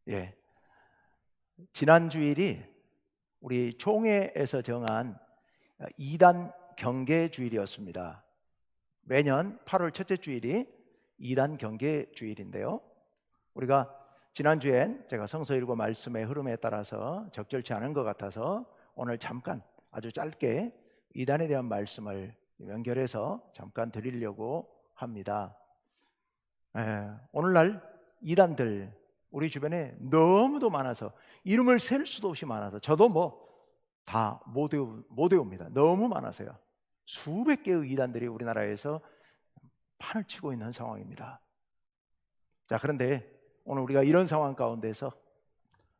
예, 지난 주일이 우리 총회에서 정한 이단 경계 주일이었습니다. 매년 8월 첫째 주일이 이단 경계 주일인데요. 우리가 지난주엔 제가 성서 읽고 말씀의 흐름에 따라서 적절치 않은 것 같아서 오늘 잠깐 아주 짧게 이단에 대한 말씀을 연결해서 잠깐 드리려고 합니다. 오늘날 이단들 우리 주변에 너무도 많아서 이름을 셀 수도 없이 많아서 저도 다 못 외웁니다. 너무 많아서요. 수백 개의 이단들이 우리나라에서 판을 치고 있는 상황입니다. 자, 그런데 오늘 우리가 이런 상황 가운데서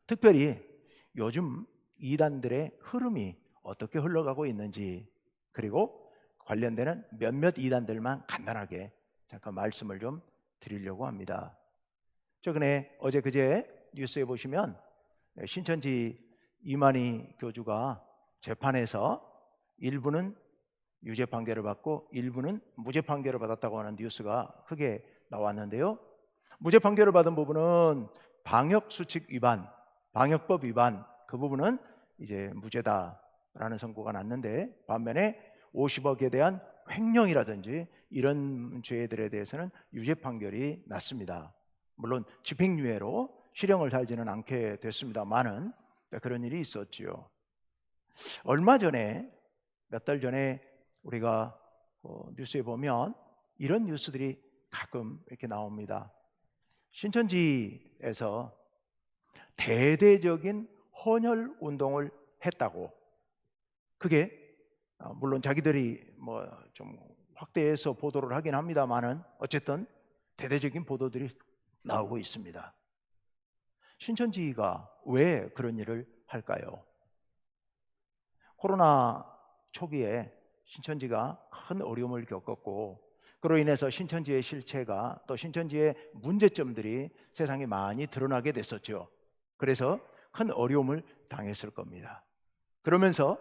특별히 요즘 이단들의 흐름이 어떻게 흘러가고 있는지, 그리고 관련되는 몇몇 이단들만 간단하게 잠깐 말씀을 좀 드리려고 합니다. 최근에 어제 그제 뉴스에 보시면 신천지 이만희 교주가 재판에서 일부는 유죄 판결을 받고 일부는 무죄 판결을 받았다고 하는 뉴스가 크게 나왔는데요. 무죄 판결을 받은 부분은 방역수칙 위반, 방역법 위반, 그 부분은 이제 무죄다라는 선고가 났는데, 반면에 50억에 대한 횡령이라든지 이런 죄들에 대해서는 유죄 판결이 났습니다. 물론 집행유예로 실형을 살지는 않게 됐습니다만은 그런 일이 있었죠. 얼마 전에, 몇 달 전에 우리가 뉴스에 보면 이런 뉴스들이 가끔 이렇게 나옵니다. 신천지에서 대대적인 헌혈 운동을 했다고. 그게 물론 자기들이 좀 확대해서 보도를 하긴 합니다만은 어쨌든 대대적인 보도들이 나오고 있습니다. 신천지가 왜 그런 일을 할까요? 코로나 초기에 신천지가 큰 어려움을 겪었고, 그로 인해서 신천지의 실체가, 또 신천지의 문제점들이 세상에 많이 드러나게 됐었죠. 그래서 큰 어려움을 당했을 겁니다. 그러면서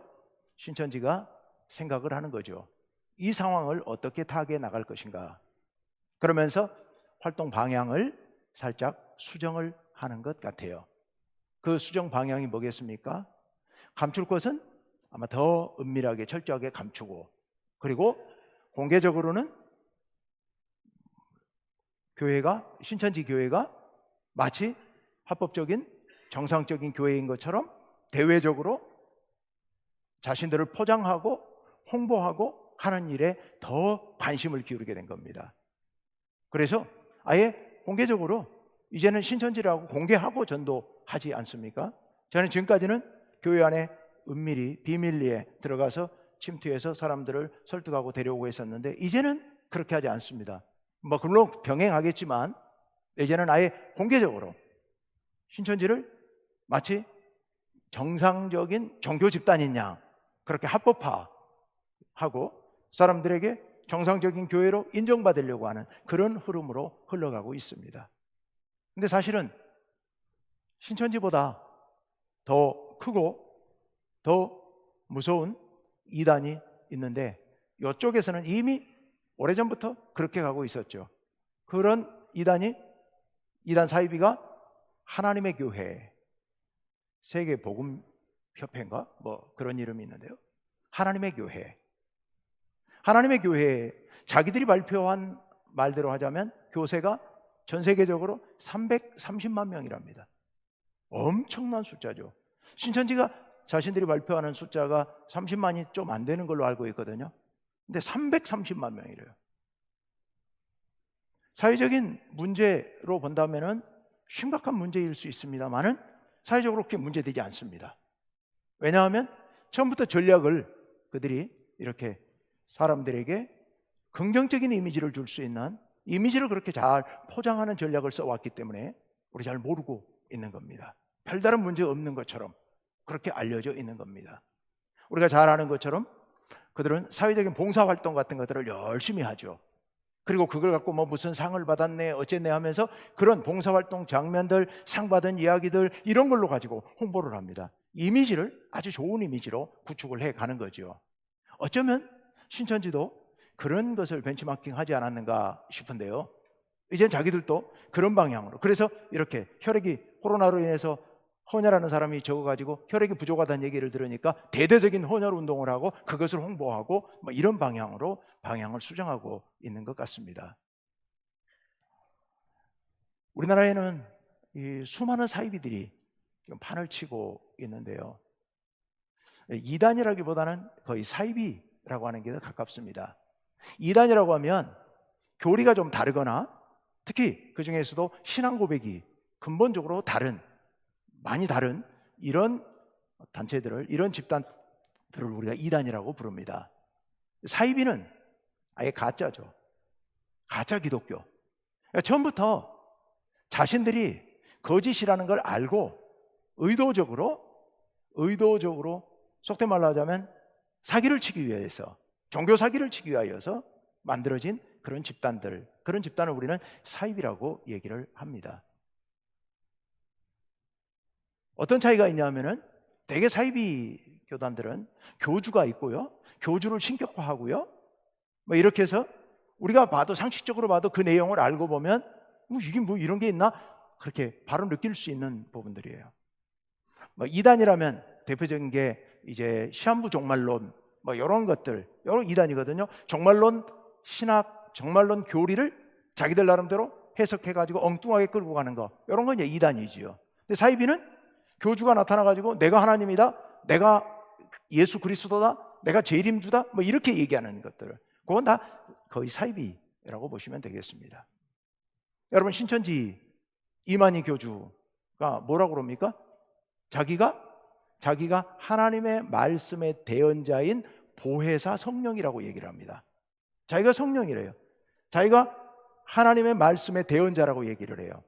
신천지가 생각을 하는 거죠. 이 상황을 어떻게 타개해 나갈 것인가. 그러면서 활동 방향을 살짝 수정을 하는 것 같아요. 그 수정 방향이 뭐겠습니까? 감출 것은 아마 더 은밀하게 철저하게 감추고, 그리고 공개적으로는 신천지 교회가 마치 합법적인 정상적인 교회인 것처럼 대외적으로 자신들을 포장하고 홍보하고 하는 일에 더 관심을 기울이게 된 겁니다. 그래서 아예 공개적으로 이제는 신천지라고 공개하고 전도하지 않습니까? 저는 지금까지는 교회 안에 은밀히 비밀리에 들어가서 침투해서 사람들을 설득하고 데려오고 했었는데, 이제는 그렇게 하지 않습니다. 물론 병행하겠지만 이제는 아예 공개적으로 신천지를 마치 정상적인 종교 집단인 양 그렇게 합법화하고 사람들에게 정상적인 교회로 인정받으려고 하는 그런 흐름으로 흘러가고 있습니다. 근데 사실은 신천지보다 더 크고 더 무서운 이단이 있는데, 이쪽에서는 이미 오래전부터 그렇게 가고 있었죠. 그런 이단 사이비가 하나님의 교회, 세계복음협회인가 그런 이름이 있는데요. 하나님의 교회, 자기들이 발표한 말대로 하자면 교세가 전 세계적으로 330만 명이랍니다. 엄청난 숫자죠. 신천지가 자신들이 발표하는 숫자가 30만이 좀 안 되는 걸로 알고 있거든요. 근데 330만 명이래요. 사회적인 문제로 본다면은 심각한 문제일 수 있습니다만은 사회적으로 그렇게 문제되지 않습니다. 왜냐하면 처음부터 전략을 그들이 이렇게 사람들에게 긍정적인 이미지를 줄 수 있는, 이미지를 그렇게 잘 포장하는 전략을 써왔기 때문에 우리 잘 모르고 있는 겁니다. 별다른 문제 없는 것처럼 그렇게 알려져 있는 겁니다. 우리가 잘 아는 것처럼 그들은 사회적인 봉사활동 같은 것들을 열심히 하죠. 그리고 그걸 갖고 무슨 상을 받았네 어쨌네 하면서 그런 봉사활동 장면들, 상 받은 이야기들 이런 걸로 가지고 홍보를 합니다. 이미지를 아주 좋은 이미지로 구축을 해가는 거죠. 어쩌면 신천지도 그런 것을 벤치마킹 하지 않았는가 싶은데요. 이젠 자기들도 그런 방향으로, 그래서 이렇게 혈액이 코로나로 인해서 헌혈하는 사람이 적어가지고 혈액이 부족하다는 얘기를 들으니까 대대적인 헌혈 운동을 하고 그것을 홍보하고 뭐 이런 방향으로 방향을 수정하고 있는 것 같습니다. 우리나라에는 이 수많은 사이비들이 지금 판을 치고 있는데요. 이단이라기보다는 거의 사이비라고 하는 게 더 가깝습니다. 이단이라고 하면 교리가 좀 다르거나 특히 그 중에서도 신앙 고백이 근본적으로 많이 다른 이런 단체들을, 이런 집단들을 우리가 이단이라고 부릅니다. 사이비는 아예 가짜죠. 가짜 기독교. 그러니까 처음부터 자신들이 거짓이라는 걸 알고 의도적으로 속된 말로 하자면 사기를 치기 위해서, 종교 사기를 치기 위하여서 만들어진 그런 집단을 우리는 사이비라고 얘기를 합니다. 어떤 차이가 있냐면은 대개 사이비 교단들은 교주가 있고요, 교주를 신격화하고요, 뭐 이렇게 해서 우리가 봐도 상식적으로 봐도 그 내용을 알고 보면 이게 뭐 이런 게 있나 그렇게 바로 느낄 수 있는 부분들이에요. 뭐 이단이라면 대표적인 게 이제 시한부 종말론 뭐 이런 것들, 이런 이단이거든요. 종말론 신학, 종말론 교리를 자기들 나름대로 해석해가지고 엉뚱하게 끌고 가는 거, 이런 건 이제 이단이지요. 근데 사이비는 교주가 나타나가지고 내가 하나님이다, 내가 예수 그리스도다, 내가 재림주다, 뭐 이렇게 얘기하는 것들, 그건 다 거의 사이비라고 보시면 되겠습니다. 여러분, 신천지 이만희 교주가 뭐라고 그럽니까? 자기가 하나님의 말씀의 대언자인 보혜사 성령이라고 얘기를 합니다. 자기가 성령이래요. 자기가 하나님의 말씀의 대언자라고 얘기를 해요.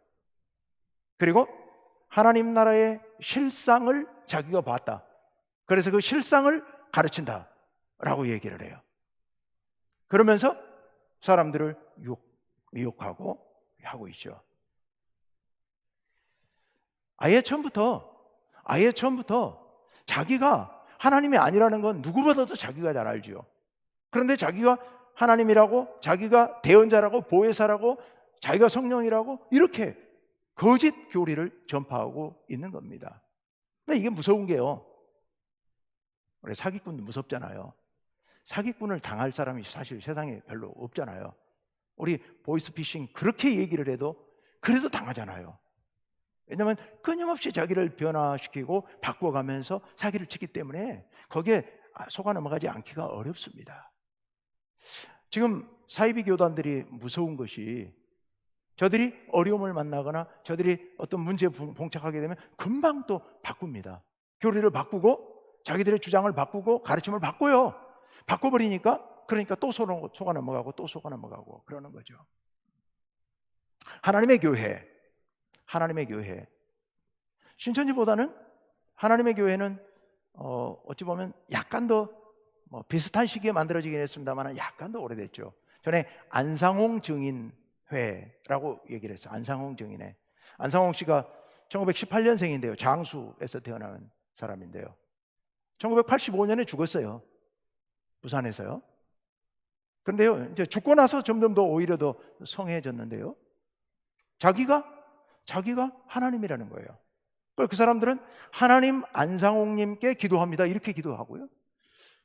그리고 하나님 나라의 실상을 자기가 봤다. 그래서 그 실상을 가르친다 라고 얘기를 해요. 그러면서 사람들을 미혹하고 하고 있죠. 아예 처음부터 자기가 하나님이 아니라는 건 누구보다도 자기가 잘 알죠. 그런데 자기가 하나님이라고, 자기가 대언자라고, 보혜사라고, 자기가 성령이라고 이렇게 거짓 교리를 전파하고 있는 겁니다. 근데 이게 무서운 게요, 우리 사기꾼도 무섭잖아요. 사기꾼을 당할 사람이 사실 세상에 별로 없잖아요. 우리 보이스피싱 그렇게 얘기를 해도 그래도 당하잖아요. 왜냐하면 끊임없이 자기를 변화시키고 바꿔가면서 사기를 치기 때문에 거기에 속아 넘어가지 않기가 어렵습니다. 지금 사이비 교단들이 무서운 것이 저들이 어려움을 만나거나 저들이 어떤 문제에 봉착하게 되면 금방 또 바꿉니다. 교리를 바꾸고 자기들의 주장을 바꾸고 가르침을 바꿔요. 바꿔버리니까 그러니까 또 속아 넘어가고 또 속아 넘어가고 그러는 거죠. 하나님의 교회 신천지보다는 하나님의 교회는 어찌 보면 약간 더 비슷한 시기에 만들어지긴 했습니다만 약간 더 오래됐죠. 전에 안상홍 증인회라고 얘기를 했어요. 안상홍 증인회. 안상홍 씨가 1918년생인데요. 장수에서 태어난 사람인데요. 1985년에 죽었어요. 부산에서요. 그런데요, 이제 죽고 나서 점점 더 오히려 더 성해졌는데요. 자기가 하나님이라는 거예요. 그 사람들은 하나님 안상홍님께 기도합니다, 이렇게 기도하고요.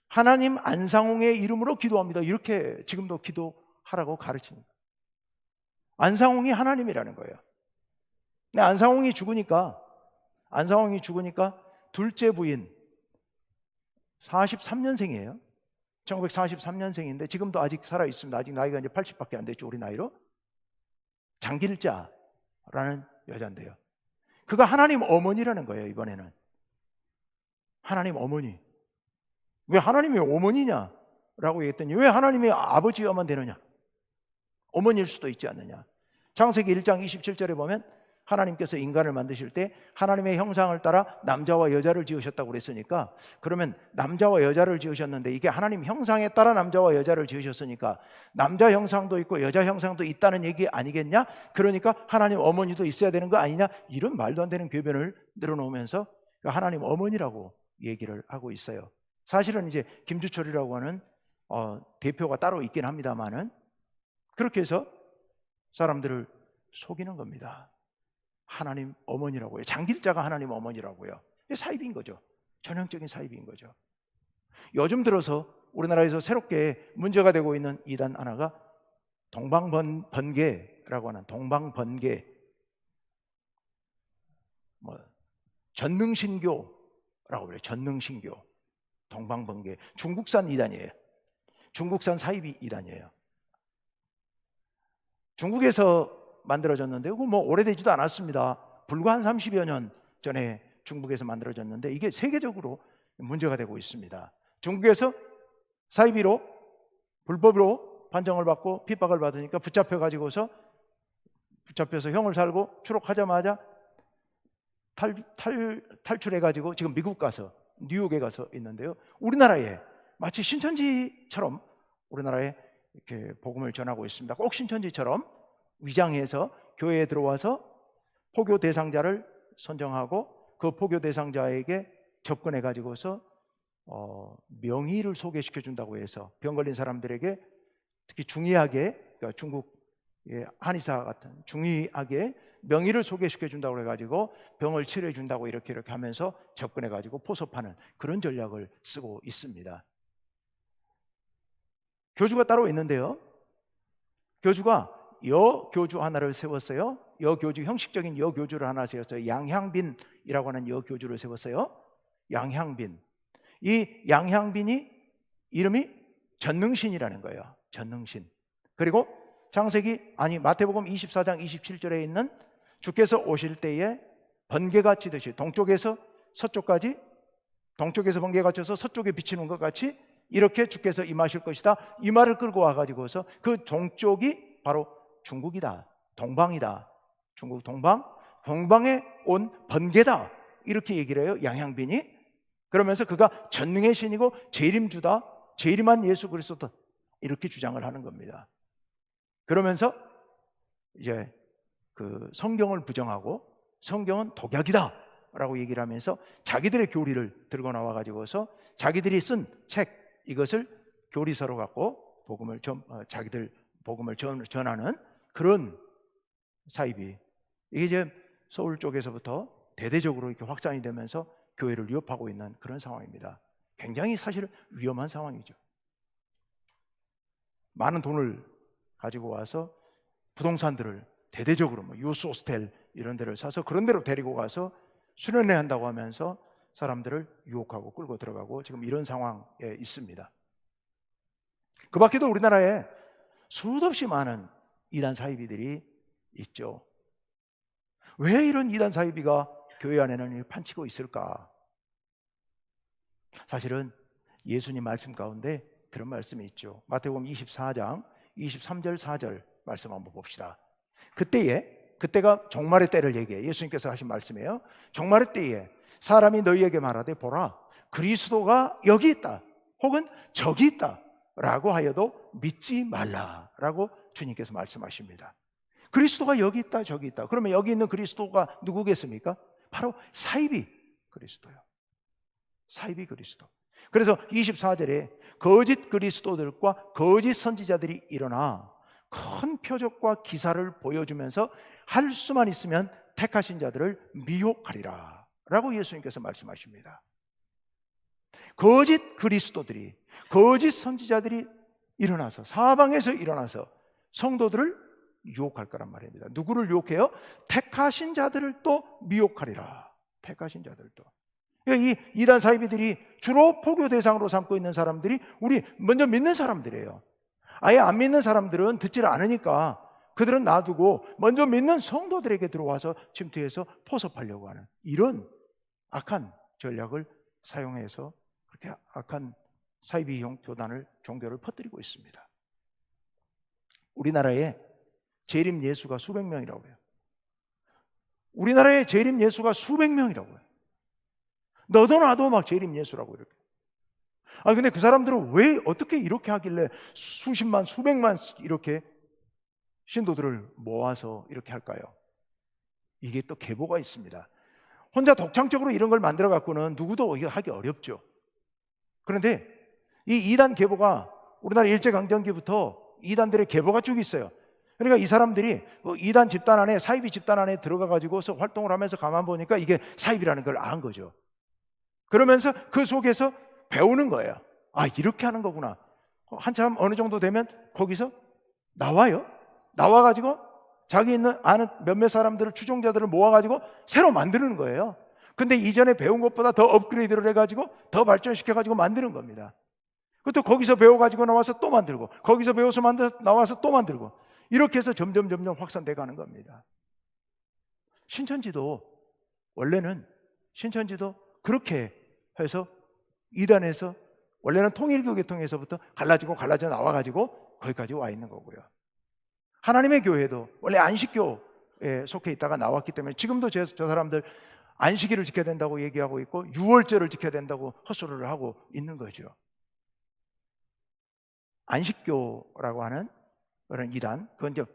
하나님 안상홍의 이름으로 기도합니다, 이렇게 지금도 기도하라고 가르칩니다. 안상홍이 하나님이라는 거예요. 근데 안상홍이 죽으니까 둘째 부인 43년생이에요. 1943년생인데 지금도 아직 살아 있습니다. 아직 나이가 이제 80밖에 안 됐죠, 우리 나이로. 장길자라는 여자인데요. 그가 하나님 어머니라는 거예요. 이번에는 하나님 어머니. 왜 하나님이 어머니냐라고 얘기했더니 왜 하나님이 아버지여만 되느냐, 어머니일 수도 있지 않느냐. 창세기 1장 27절에 보면 하나님께서 인간을 만드실 때 하나님의 형상을 따라 남자와 여자를 지으셨다고 그랬으니까, 그러면 남자와 여자를 지으셨는데 이게 하나님 형상에 따라 남자와 여자를 지으셨으니까 남자 형상도 있고 여자 형상도 있다는 얘기 아니겠냐? 그러니까 하나님 어머니도 있어야 되는 거 아니냐? 이런 말도 안 되는 궤변을 늘어놓으면서 하나님 어머니라고 얘기를 하고 있어요. 사실은 이제 김주철이라고 하는 대표가 따로 있긴 합니다만은 그렇게 해서 사람들을 속이는 겁니다. 하나님 어머니라고 해요. 장길자가 하나님 어머니라고요. 이게 사이비인 거죠. 전형적인 사이비인 거죠. 요즘 들어서 우리나라에서 새롭게 문제가 되고 있는 이단 하나가 동방번개라고 하는 동방번개, 전능신교라고 그래요. 전능신교, 동방번개, 중국산 이단이에요. 중국산 사이비 이단이에요. 중국에서 만들어졌는데 그거 뭐 오래되지도 않았습니다. 불과 한 30여 년 전에 중국에서 만들어졌는데 이게 세계적으로 문제가 되고 있습니다. 중국에서 사이비로 불법으로 판정을 받고 핍박을 받으니까 붙잡혀서 형을 살고 추록하자마자 탈출해가지고 지금 미국 가서 뉴욕에 가서 있는데요. 우리나라에 마치 신천지처럼 우리나라에 이렇게 복음을 전하고 있습니다. 꼭 신천지처럼 위장해서 교회에 들어와서 포교 대상자를 선정하고 그 포교 대상자에게 접근해 가지고서 명의를 소개시켜 준다고 해서 병 걸린 사람들에게 특히 중의하게, 그러니까 중국의 한의사 같은 중의하게 명의를 소개시켜 준다고 해가지고 병을 치료해 준다고 이렇게 하면서 접근해 가지고 포섭하는 그런 전략을 쓰고 있습니다. 교주가 따로 있는데요. 교주가 여교주 하나를 세웠어요. 여교주, 형식적인 여교주를 하나 세웠어요. 양향빈이라고 하는 여교주를 세웠어요. 양향빈. 이 양향빈이 이름이 전능신이라는 거예요. 전능신. 그리고 마태복음 24장 27절에 있는 주께서 오실 때에 번개가 치듯이 동쪽에서 번개가 쳐서 서쪽에 비치는 것 같이 이렇게 주께서 임하실 것이다. 이 말을 끌고 와가지고서 그 동쪽이 바로 중국이다. 동방이다. 중국 동방에 온 번개다. 이렇게 얘기를 해요. 양향빈이. 그러면서 그가 전능의 신이고 재림주다. 재림한 예수 그리스도다. 이렇게 주장을 하는 겁니다. 그러면서 이제 그 성경을 부정하고 성경은 독약이다 라고 얘기를 하면서 자기들의 교리를 들고 나와 가지고서 자기들이 쓴 책 이것을 교리서로 갖고 자기들 복음을 전하는 그런 사이비. 이게 이제 서울 쪽에서부터 대대적으로 이렇게 확산이 되면서 교회를 위협하고 있는 그런 상황입니다. 굉장히 사실 위험한 상황이죠. 많은 돈을 가지고 와서 부동산들을 대대적으로 유스 호스텔 이런 데를 사서 그런 데로 데리고 가서 수련회 한다고 하면서 사람들을 유혹하고 끌고 들어가고 지금 이런 상황에 있습니다. 그 밖에도 우리나라에 수도 없이 많은 이단 사이비들이 있죠. 왜 이런 이단 사이비가 교회 안에는 판치고 있을까? 사실은 예수님 말씀 가운데 그런 말씀이 있죠. 마태복음 24장 23절 4절 말씀 한번 봅시다. 그때가 종말의 때를 얘기해. 예수님께서 하신 말씀이에요. 종말의 때에 사람이 너희에게 말하되 보라 그리스도가 여기 있다 혹은 저기 있다 라고 하여도 믿지 말라라고 주님께서 말씀하십니다. 그리스도가 여기 있다 저기 있다. 그러면 여기 있는 그리스도가 누구겠습니까? 바로 사이비 그리스도요. 사이비 그리스도. 그래서 24절에 거짓 그리스도들과 거짓 선지자들이 일어나 큰 표적과 기사를 보여주면서 할 수만 있으면 택하신 자들을 미혹하리라 라고 예수님께서 말씀하십니다. 거짓 그리스도들이, 거짓 선지자들이 일어나서 사방에서 일어나서 성도들을 유혹할 거란 말입니다. 누구를 유혹해요? 택하신 자들을 또 미혹하리라. 택하신 자들도. 이 이단 사이비들이 주로 포교 대상으로 삼고 있는 사람들이 우리 먼저 믿는 사람들이에요. 아예 안 믿는 사람들은 듣지를 않으니까 그들은 놔두고 먼저 믿는 성도들에게 들어와서 침투해서 포섭하려고 하는 이런 악한 전략을 사용해서 그렇게 악한 사이비형 종교를 퍼뜨리고 있습니다. 우리나라에 재림 예수가 수백 명이라고 해요. 우리나라에 재림 예수가 수백 명이라고 해요. 너도 나도 막 재림 예수라고 이렇게. 근데 그 사람들은 왜 어떻게 이렇게 하길래 수십만 수백만 이렇게 신도들을 모아서 이렇게 할까요? 이게 또 계보가 있습니다. 혼자 독창적으로 이런 걸 만들어 갖고는 누구도 이거 하기 어렵죠. 그런데 이 이단 계보가 우리나라 일제강점기부터 이단들의 계보가 쭉 있어요. 그러니까 이 사람들이 이단 집단 안에, 사이비 집단 안에 들어가 가지고서 활동을 하면서 가만 보니까 이게 사이비라는 걸 안 거죠. 그러면서 그 속에서 배우는 거예요. 아, 이렇게 하는 거구나. 한참 어느 정도 되면 거기서 나와요. 나와가지고 자기 아는 몇몇 사람들을, 추종자들을 모아가지고 새로 만드는 거예요. 근데 이전에 배운 것보다 더 업그레이드를 해가지고 더 발전시켜가지고 만드는 겁니다. 그것도 거기서 배워가지고 나와서 또 만들고, 거기서 배워서 나와서 또 만들고, 이렇게 해서 점점 확산돼 가는 겁니다. 원래는 신천지도 그렇게 해서 이단에서, 원래는 통일교 계통에서부터 갈라져 나와가지고 거기까지 와 있는 거고요. 하나님의 교회도 원래 안식교에 속해 있다가 나왔기 때문에 지금도 저 사람들 안식일을 지켜야 된다고 얘기하고 있고 유월절을 지켜야 된다고 헛소리를 하고 있는 거죠. 안식교라고 하는 그런 이단, 그건 이제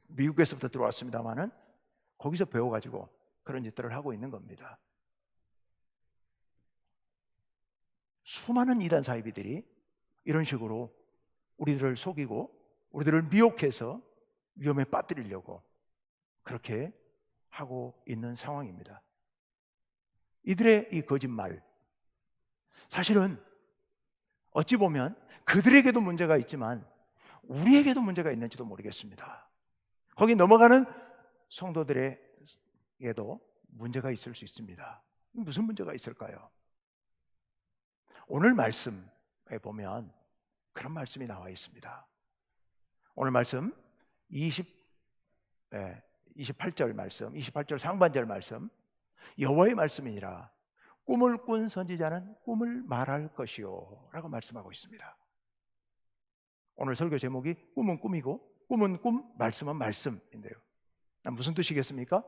미국에서부터 들어왔습니다만은 거기서 배워가지고 그런 짓들을 하고 있는 겁니다. 수많은 이단 사이비들이 이런 식으로 우리들을 속이고 우리들을 미혹해서 위험에 빠뜨리려고 그렇게 하고 있는 상황입니다. 이들의 이 거짓말, 사실은 어찌 보면 그들에게도 문제가 있지만 우리에게도 문제가 있는지도 모르겠습니다. 거기 넘어가는 성도들에게도 문제가 있을 수 있습니다. 무슨 문제가 있을까요? 오늘 말씀에 보면 그런 말씀이 나와 있습니다. 오늘 말씀 28절 말씀, 28절 상반절 말씀, 여호와의 말씀이니라 꿈을 꾼 선지자는 꿈을 말할 것이요 라고 말씀하고 있습니다. 오늘 설교 제목이 꿈은 꿈이고 꿈은 꿈, 말씀은 말씀인데요. 무슨 뜻이겠습니까?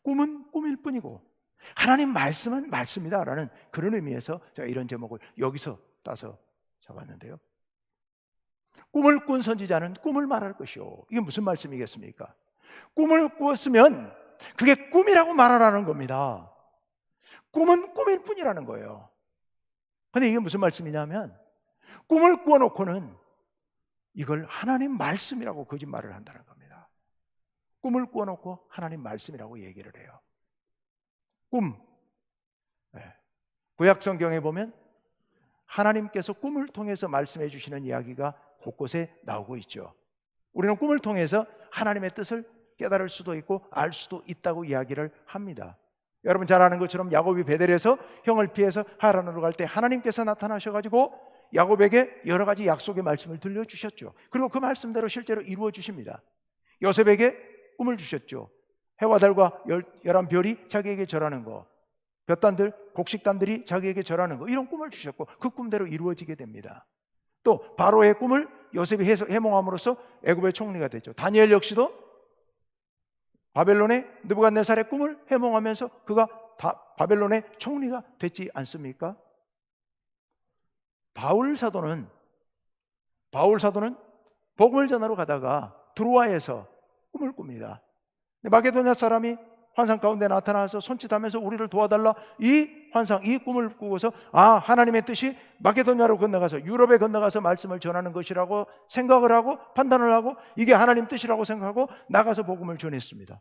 꿈은 꿈일 뿐이고 하나님 말씀은 말씀이다 라는 그런 의미에서 제가 이런 제목을 여기서 따서 잡았는데요. 꿈을 꾼 선지자는 꿈을 말할 것이요. 이게 무슨 말씀이겠습니까? 꿈을 꾸었으면 그게 꿈이라고 말하라는 겁니다. 꿈은 꿈일 뿐이라는 거예요. 근데 이게 무슨 말씀이냐면 꿈을 꾸어놓고는 이걸 하나님 말씀이라고 거짓말을 한다는 겁니다. 꿈을 꾸어놓고 하나님 말씀이라고 얘기를 해요. 꿈, 구약 성경에 보면 하나님께서 꿈을 통해서 말씀해 주시는 이야기가 곳곳에 나오고 있죠. 우리는 꿈을 통해서 하나님의 뜻을 깨달을 수도 있고 알 수도 있다고 이야기를 합니다. 여러분 잘 아는 것처럼 야곱이 베델에서 형을 피해서 하란으로 갈 때 하나님께서 나타나셔가지고 야곱에게 여러 가지 약속의 말씀을 들려주셨죠. 그리고 그 말씀대로 실제로 이루어 주십니다. 요셉에게 꿈을 주셨죠. 해와 달과 11별이 자기에게 절하는 거, 볕단들, 곡식단들이 자기에게 절하는 거, 이런 꿈을 주셨고 그 꿈대로 이루어지게 됩니다. 또 바로의 꿈을 요셉이 해몽함으로써 애굽의 총리가 됐죠. 다니엘 역시도 바벨론의 느부갓네살의 꿈을 해몽하면서 그가 바벨론의 총리가 됐지 않습니까? 바울 사도는 복음을 전하러 가다가 드로아에서 꿈을 꿉니다. 마게도냐 사람이 환상 가운데 나타나서 손짓하면서 우리를 도와달라, 이 환상, 이 꿈을 꾸고서 하나님의 뜻이 마게도냐로 건너가서 유럽에 건너가서 말씀을 전하는 것이라고 생각을 하고 판단을 하고 이게 하나님 뜻이라고 생각하고 나가서 복음을 전했습니다.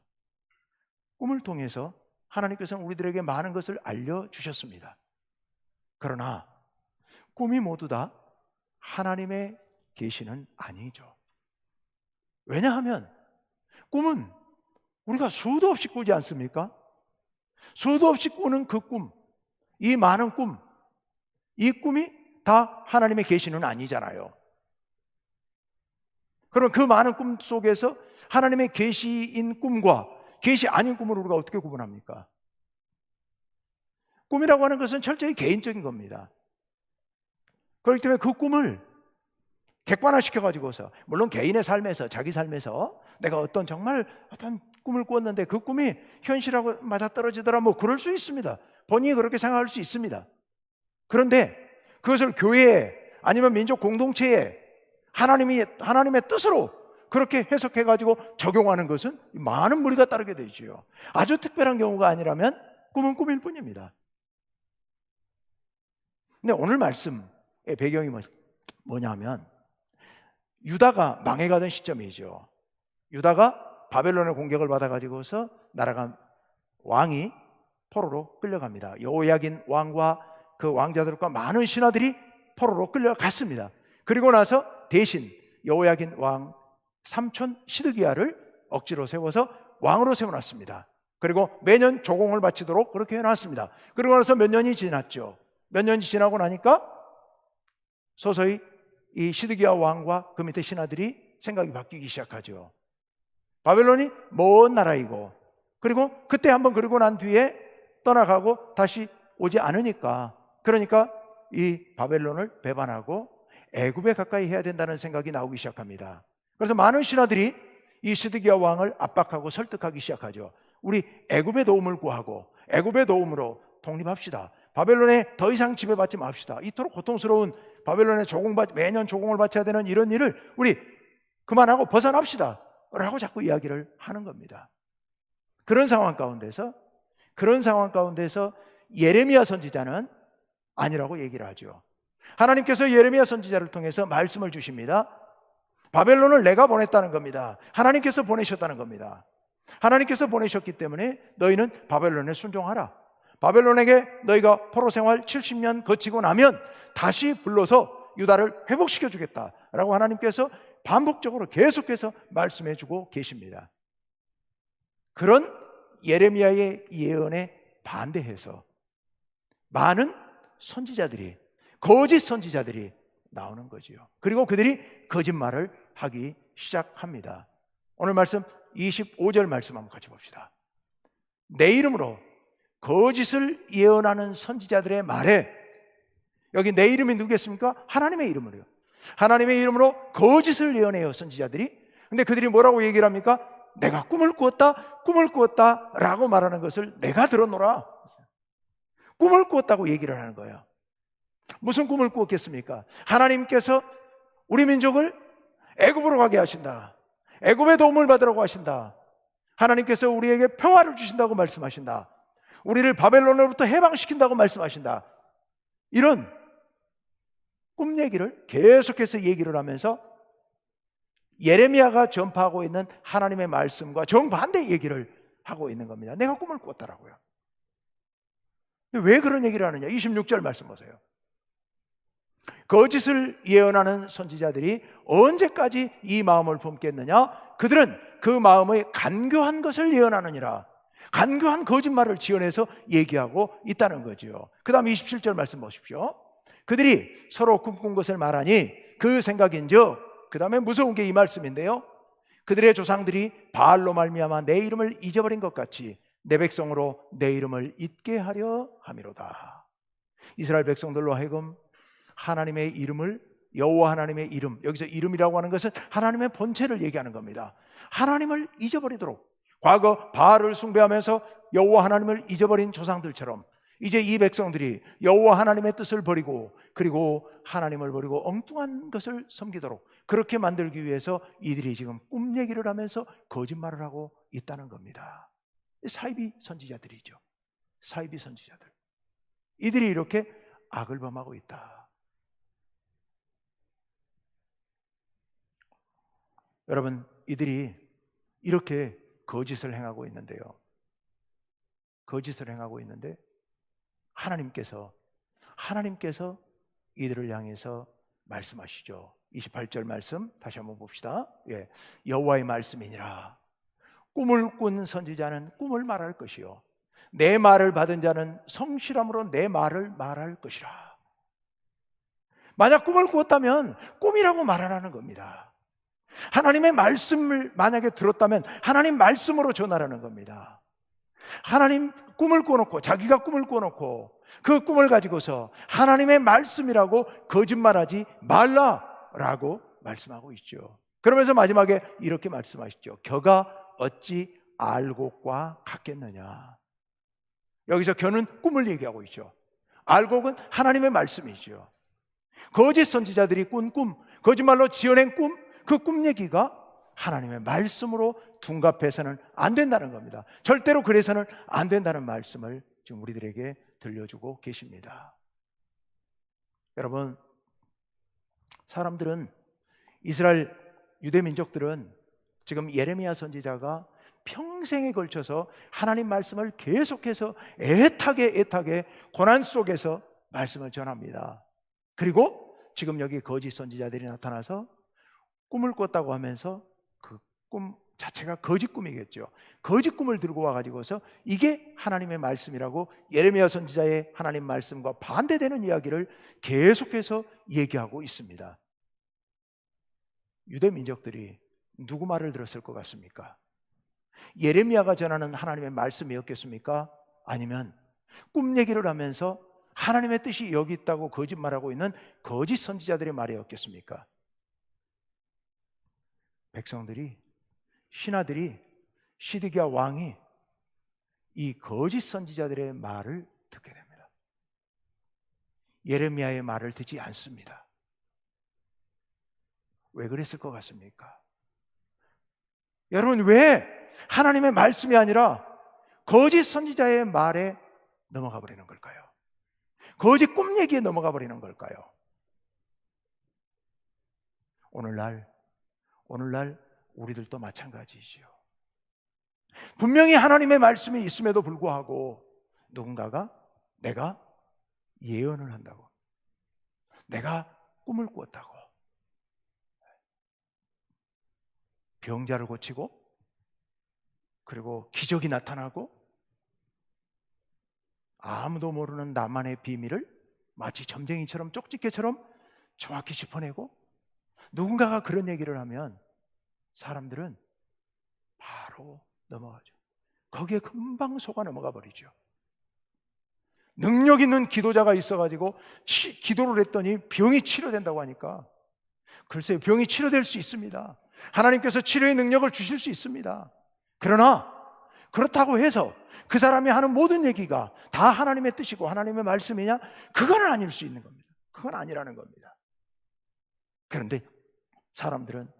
꿈을 통해서 하나님께서는 우리들에게 많은 것을 알려주셨습니다. 그러나 꿈이 모두 다 하나님의 계시는 아니죠. 왜냐하면 꿈은 우리가 수도 없이 꾸지 않습니까? 수도 없이 꾸는 그 꿈, 이 많은 꿈, 이 꿈이 다 하나님의 계시는 아니잖아요. 그럼 그 많은 꿈 속에서 하나님의 계시인 꿈과 계시 아닌 꿈을 우리가 어떻게 구분합니까? 꿈이라고 하는 것은 철저히 개인적인 겁니다. 그렇기 때문에 그 꿈을 객관화시켜가지고서, 물론 개인의 삶에서, 자기 삶에서 내가 정말 어떤 꿈을 꾸었는데 그 꿈이 현실하고 맞아떨어지더라, 그럴 수 있습니다. 본인이 그렇게 생각할 수 있습니다. 그런데 그것을 교회에 아니면 민족 공동체에 하나님의 뜻으로 그렇게 해석해가지고 적용하는 것은 많은 무리가 따르게 되지요. 아주 특별한 경우가 아니라면 꿈은 꿈일 뿐입니다. 근데 오늘 말씀의 배경이 뭐냐면 유다가 망해가던 시점이죠. 유다가 바벨론의 공격을 받아가지고서 나라가 왕이 포로로 끌려갑니다. 여호야긴 왕과 그 왕자들과 많은 신하들이 포로로 끌려갔습니다. 그리고 나서 대신 여호야긴 왕 삼촌 시드기야를 억지로 세워서 왕으로 세워놨습니다. 그리고 매년 조공을 바치도록 그렇게 해놨습니다. 그리고 나서 몇 년이 지났죠. 몇 년이 지나고 나니까 서서히 이 시드기야 왕과 그 밑에 신하들이 생각이 바뀌기 시작하죠. 바벨론이 먼 나라이고, 그리고 그때 한번 그러고 난 뒤에 떠나가고 다시 오지 않으니까, 그러니까 이 바벨론을 배반하고 애굽에 가까이 해야 된다는 생각이 나오기 시작합니다. 그래서 많은 신하들이 이 시드기야 왕을 압박하고 설득하기 시작하죠. 우리 애굽의 도움을 구하고 애굽의 도움으로 독립합시다. 바벨론에 더 이상 지배받지 맙시다. 이토록 고통스러운 바벨론에 매년 조공을 바쳐야 되는 이런 일을 우리 그만하고 벗어납시다 라고 자꾸 이야기를 하는 겁니다. 그런 상황 가운데서 예레미야 선지자는 아니라고 얘기를 하죠. 하나님께서 예레미야 선지자를 통해서 말씀을 주십니다. 바벨론을 내가 보냈다는 겁니다. 하나님께서 보내셨다는 겁니다. 하나님께서 보내셨기 때문에 너희는 바벨론에 순종하라. 바벨론에게 너희가 포로 생활 70년 거치고 나면 다시 불러서 유다를 회복시켜 주겠다라고 하나님께서 반복적으로 계속해서 말씀해 주고 계십니다. 그런 예레미야의 예언에 반대해서 많은 선지자들이, 거짓 선지자들이 나오는 거지요. 그리고 그들이 거짓말을 하기 시작합니다. 오늘 말씀 25절 말씀 한번 같이 봅시다. 내 이름으로 거짓을 예언하는 선지자들의 말에, 여기 내 이름이 누구겠습니까? 하나님의 이름으로요. 하나님의 이름으로 거짓을 예언해요, 선지자들이. 근데 그들이 뭐라고 얘기를 합니까? 내가 꿈을 꾸었다 라고 말하는 것을 내가 들었노라. 꿈을 꾸었다고 얘기를 하는 거예요. 무슨 꿈을 꾸었겠습니까? 하나님께서 우리 민족을 애굽으로 가게 하신다. 애굽의 도움을 받으라고 하신다. 하나님께서 우리에게 평화를 주신다고 말씀하신다. 우리를 바벨론으로부터 해방시킨다고 말씀하신다. 이런 꿈 얘기를 계속해서 얘기를 하면서 예레미야가 전파하고 있는 하나님의 말씀과 정반대 얘기를 하고 있는 겁니다. 내가 꿈을 꾸었다라고요. 왜 그런 얘기를 하느냐? 26절 말씀 보세요. 거짓을 예언하는 선지자들이 언제까지 이 마음을 품겠느냐? 그들은 그 마음의 간교한 것을 예언하느니라. 간교한 거짓말을 지어내서 얘기하고 있다는 거지요. 그 다음 27절 말씀 보십시오. 그들이 서로 꿈꾼 것을 말하니 그 생각인즉, 그 다음에 무서운 게 이 말씀인데요. 그들의 조상들이 바알로 말미암아 내 이름을 잊어버린 것 같이 내 백성으로 내 이름을 잊게 하려 함이로다. 이스라엘 백성들로 하여금 하나님의 이름을, 여호와 하나님의 이름, 여기서 이름이라고 하는 것은 하나님의 본체를 얘기하는 겁니다. 하나님을 잊어버리도록, 과거 바알을 숭배하면서 여호와 하나님을 잊어버린 조상들처럼 이제 이 백성들이 여호와 하나님의 뜻을 버리고, 그리고 하나님을 버리고 엉뚱한 것을 섬기도록 그렇게 만들기 위해서 이들이 지금 꿈 얘기를 하면서 거짓말을 하고 있다는 겁니다. 사이비 선지자들이죠. 사이비 선지자들. 이들이 이렇게 악을 범하고 있다. 여러분, 이들이 이렇게 거짓을 행하고 있는데요. 거짓을 행하고 있는데 하나님께서 이들을 향해서 말씀하시죠. 28절 말씀 다시 한번 봅시다. 여호와의 말씀이니라. 꿈을 꾼 선지자는 꿈을 말할 것이요, 내 말을 받은 자는 성실함으로 내 말을 말할 것이라. 만약 꿈을 꾸었다면 꿈이라고 말 안 하는 겁니다. 하나님의 말씀을 만약에 들었다면 하나님 말씀으로 전하라는 겁니다. 하나님 꿈을 꾸어놓고, 자기가 꿈을 꾸어놓고 그 꿈을 가지고서 하나님의 말씀이라고 거짓말하지 말라라고 말씀하고 있죠. 그러면서 마지막에 이렇게 말씀하시죠. 겨가 어찌 알곡과 같겠느냐. 여기서 겨는 꿈을 얘기하고 있죠. 알곡은 하나님의 말씀이죠. 거짓 선지자들이 꾼 꿈, 거짓말로 지어낸 꿈, 그 꿈 얘기가 하나님의 말씀으로 둔갑해서는 안 된다는 겁니다. 절대로 그래서는 안 된다는 말씀을 지금 우리들에게 들려주고 계십니다. 여러분, 사람들은, 이스라엘 유대 민족들은 지금 예레미야 선지자가 평생에 걸쳐서 하나님 말씀을 계속해서 애타게 고난 속에서 말씀을 전합니다. 그리고 지금 여기 거짓 선지자들이 나타나서 꿈을 꿨다고 하면서 그 꿈 자체가 거짓 꿈이겠죠. 거짓 꿈을 들고 와가지고서 이게 하나님의 말씀이라고 예레미야 선지자의 하나님 말씀과 반대되는 이야기를 계속해서 얘기하고 있습니다. 유대 민족들이 누구 말을 들었을 것 같습니까? 예레미야가 전하는 하나님의 말씀이었겠습니까? 아니면 꿈 얘기를 하면서 하나님의 뜻이 여기 있다고 거짓말하고 있는 거짓 선지자들의 말이었겠습니까? 백성들이, 신하들이, 시드기야 왕이 이 거짓 선지자들의 말을 듣게 됩니다. 예레미야의 말을 듣지 않습니다. 왜 그랬을 것 같습니까? 여러분, 왜 하나님의 말씀이 아니라 거짓 선지자의 말에 넘어가 버리는 걸까요? 거짓 꿈 얘기에 넘어가 버리는 걸까요? 오늘날 우리들도 마찬가지이지요. 분명히 하나님의 말씀이 있음에도 불구하고 누군가가 내가 예언을 한다고, 내가 꿈을 꾸었다고, 병자를 고치고, 그리고 기적이 나타나고, 아무도 모르는 나만의 비밀을 마치 점쟁이처럼 쪽집게처럼 정확히 짚어내고, 누군가가 그런 얘기를 하면 사람들은 바로 넘어가죠. 거기에 금방 속아 넘어가 버리죠. 능력 있는 기도자가 있어가지고 기도를 했더니 병이 치료된다고 하니까, 글쎄요, 병이 치료될 수 있습니다. 하나님께서 치료의 능력을 주실 수 있습니다. 그러나 그렇다고 해서 그 사람이 하는 모든 얘기가 다 하나님의 뜻이고 하나님의 말씀이냐? 그건 아닐 수 있는 겁니다. 그건 아니라는 겁니다. 그런데 사람들은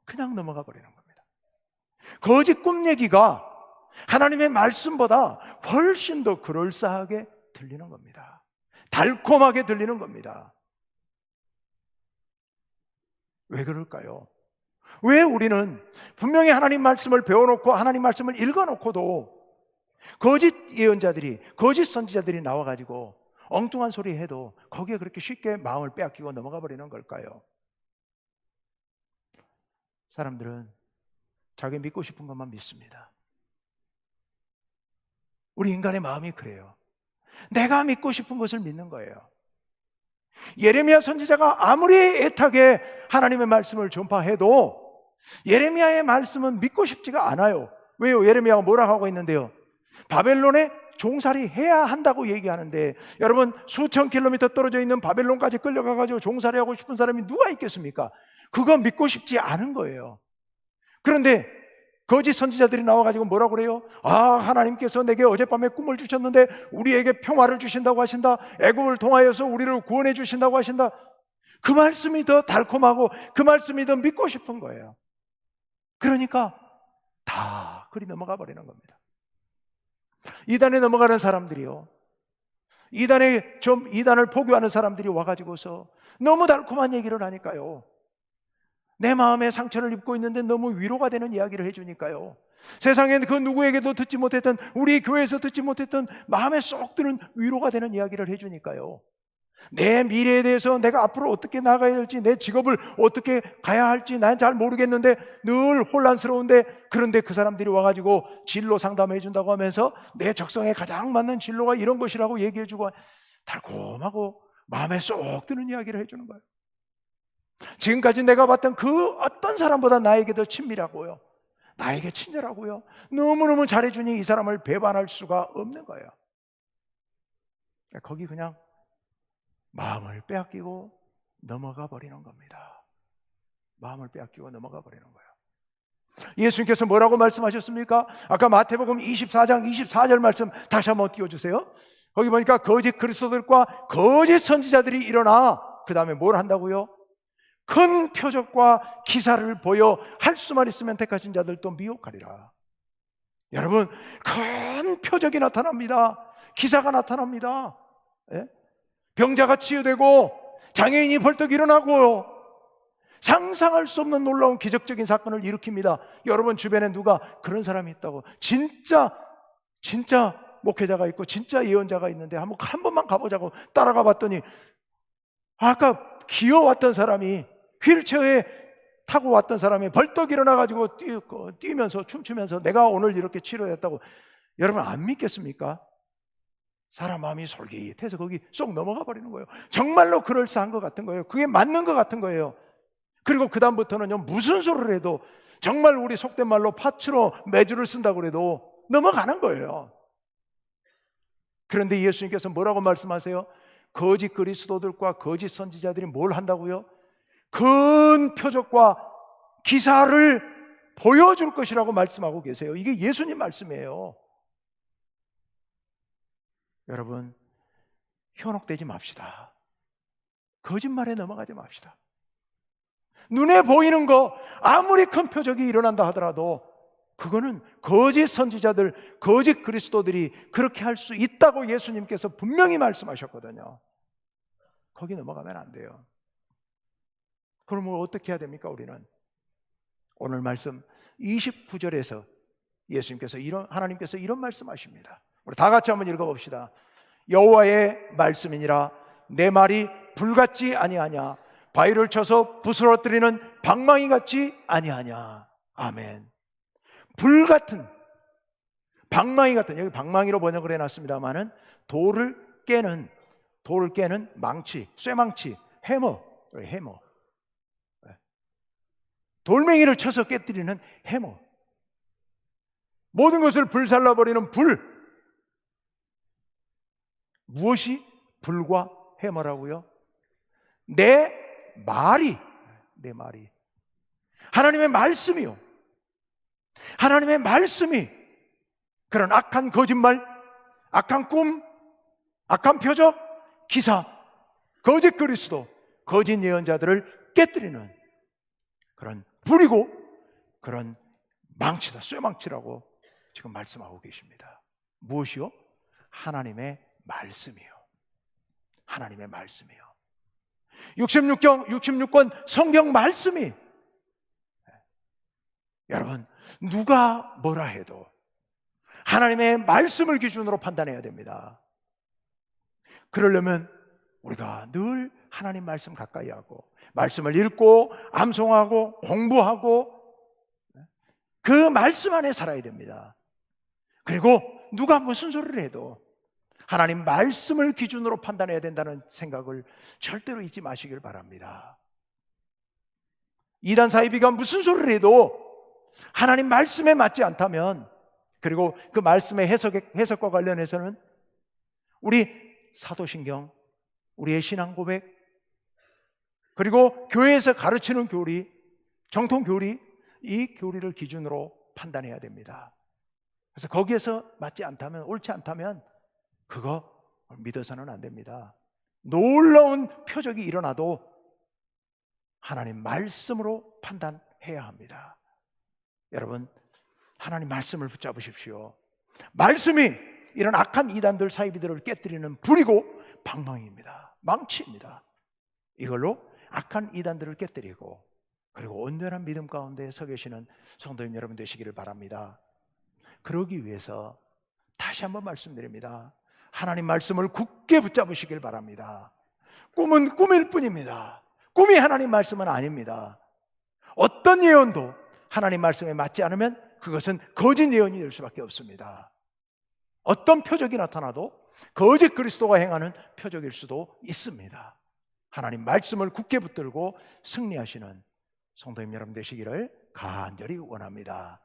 그냥 넘어가 버리는 겁니다. 거짓 꿈 얘기가 하나님의 말씀보다 훨씬 더 그럴싸하게 들리는 겁니다. 달콤하게 들리는 겁니다. 왜 그럴까요? 왜 우리는 분명히 하나님 말씀을 배워놓고 하나님 말씀을 읽어놓고도 거짓 예언자들이, 거짓 선지자들이 나와가지고 엉뚱한 소리 해도 거기에 그렇게 쉽게 마음을 빼앗기고 넘어가 버리는 걸까요? 사람들은 자기 믿고 싶은 것만 믿습니다. 우리 인간의 마음이 그래요. 내가 믿고 싶은 것을 믿는 거예요. 예레미야 선지자가 아무리 애타게 하나님의 말씀을 전파해도 예레미야의 말씀은 믿고 싶지가 않아요. 왜요? 예레미야가 뭐라고 하고 있는데요? 바벨론에 종살이 해야 한다고 얘기하는데, 여러분, 수천 킬로미터 떨어져 있는 바벨론까지 끌려가가지고 종살이 하고 싶은 사람이 누가 있겠습니까? 그거 믿고 싶지 않은 거예요. 그런데 거짓 선지자들이 나와가지고 뭐라고 그래요? 하나님께서 내게 어젯밤에 꿈을 주셨는데 우리에게 평화를 주신다고 하신다. 애굽을 통하여서 우리를 구원해 주신다고 하신다. 그 말씀이 더 달콤하고 그 말씀이 더 믿고 싶은 거예요. 그러니까 다 그리 넘어가 버리는 겁니다. 이단에 넘어가는 사람들이요, 이단을 포교하는 사람들이 와가지고서 너무 달콤한 얘기를 하니까요, 내 마음에 상처를 입고 있는데 너무 위로가 되는 이야기를 해주니까요, 세상에 그 누구에게도 듣지 못했던, 우리 교회에서 듣지 못했던 마음에 쏙 드는 위로가 되는 이야기를 해주니까요, 내 미래에 대해서 내가 앞으로 어떻게 나가야 될지, 내 직업을 어떻게 가야 할지 난 잘 모르겠는데 늘 혼란스러운데, 그런데 그 사람들이 와가지고 진로 상담해 준다고 하면서 내 적성에 가장 맞는 진로가 이런 것이라고 얘기해 주고 달콤하고 마음에 쏙 드는 이야기를 해주는 거예요. 지금까지 내가 봤던 그 어떤 사람보다 나에게 더 친밀하고요, 나에게 친절하고요, 너무너무 잘해주니 이 사람을 배반할 수가 없는 거예요. 거기 그냥 마음을 빼앗기고 넘어가 버리는 겁니다. 마음을 빼앗기고 넘어가 버리는 거예요. 예수님께서 뭐라고 말씀하셨습니까? 아까 마태복음 24장 24절 말씀 다시 한번 띄워주세요. 거기 보니까 거짓 그리스도들과 거짓 선지자들이 일어나 그 다음에 뭘 한다고요? 큰 표적과 기사를 보여 할 수만 있으면 택하신 자들도 미혹하리라. 여러분, 큰 표적이 나타납니다. 기사가 나타납니다. 병자가 치유되고 장애인이 벌떡 일어나고 상상할 수 없는 놀라운 기적적인 사건을 일으킵니다. 여러분 주변에 누가 그런 사람이 있다고, 진짜 목회자가 있고 진짜 예언자가 있는데 한 번만 가보자고 따라가 봤더니 아까 기어왔던 사람이, 휠체어에 타고 왔던 사람이 벌떡 일어나가지고 뛰면서 춤추면서 내가 오늘 이렇게 치료됐다고. 여러분 안 믿겠습니까? 사람 마음이 솔깃해서 거기 쏙 넘어가 버리는 거예요. 정말로 그럴싸한 것 같은 거예요. 그게 맞는 것 같은 거예요. 그리고 그 다음부터는요, 무슨 소리를 해도, 정말 우리 속된 말로 파츠로 매주를 쓴다고 그래도 넘어가는 거예요. 그런데 예수님께서 뭐라고 말씀하세요? 거짓 그리스도들과 거짓 선지자들이 뭘 한다고요? 큰 표적과 기사를 보여줄 것이라고 말씀하고 계세요. 이게 예수님 말씀이에요. 여러분, 현혹되지 맙시다. 거짓말에 넘어가지 맙시다. 눈에 보이는 거 아무리 큰 표적이 일어난다 하더라도 그거는 거짓 선지자들, 거짓 그리스도들이 그렇게 할 수 있다고 예수님께서 분명히 말씀하셨거든요. 거기 넘어가면 안 돼요. 그러면 어떻게 해야 됩니까? 우리는 오늘 말씀 29절에서 하나님께서 이런 말씀하십니다. 우리 다 같이 한번 읽어봅시다. 여호와의 말씀이니라, 내 말이 불같지 아니하냐, 바위를 쳐서 부스러뜨리는 방망이 같지 아니하냐. 아멘. 불같은, 방망이 같은, 여기 방망이로 번역을 해놨습니다만은 돌을 깨는 망치, 쇠망치, 해머. 돌멩이를 쳐서 깨뜨리는 해머. 모든 것을 불살라버리는 불. 무엇이 불과 해머라고요? 내 말이 하나님의 말씀이요. 하나님의 말씀이 그런 악한 거짓말, 악한 꿈, 악한 표적, 기사, 거짓 그리스도, 거짓 예언자들을 깨뜨리는 그런 불이고 그런 망치다, 쇠망치라고 지금 말씀하고 계십니다. 무엇이요? 하나님의 말씀이요. 하나님의 말씀이요. 66권 성경 말씀이, 여러분 누가 뭐라 해도 하나님의 말씀을 기준으로 판단해야 됩니다. 그러려면 우리가 늘 하나님 말씀 가까이 하고 말씀을 읽고 암송하고 공부하고 그 말씀 안에 살아야 됩니다. 그리고 누가 무슨 소리를 해도 하나님 말씀을 기준으로 판단해야 된다는 생각을 절대로 잊지 마시길 바랍니다. 이단 사이비가 무슨 소리를 해도 하나님 말씀에 맞지 않다면, 그리고 그 말씀의 해석과 관련해서는 우리 사도신경, 우리의 신앙 고백, 그리고 교회에서 가르치는 교리, 정통 교리, 이 교리를 기준으로 판단해야 됩니다. 그래서 거기에서 맞지 않다면, 옳지 않다면 그거 믿어서는 안 됩니다. 놀라운 표적이 일어나도 하나님 말씀으로 판단해야 합니다. 여러분, 하나님 말씀을 붙잡으십시오. 말씀이 이런 악한 이단들, 사이비들을 깨뜨리는 불이고 방망이입니다. 망치입니다. 이걸로 악한 이단들을 깨뜨리고, 그리고 온전한 믿음 가운데 서 계시는 성도님 여러분 되시기를 바랍니다. 그러기 위해서 다시 한번 말씀드립니다. 하나님 말씀을 굳게 붙잡으시길 바랍니다. 꿈은 꿈일 뿐입니다. 꿈이 하나님 말씀은 아닙니다. 어떤 예언도 하나님 말씀에 맞지 않으면 그것은 거짓 예언이 될 수밖에 없습니다. 어떤 표적이 나타나도 거짓 그리스도가 행하는 표적일 수도 있습니다. 하나님 말씀을 굳게 붙들고 승리하시는 성도님 여러분 되시기를 간절히 원합니다.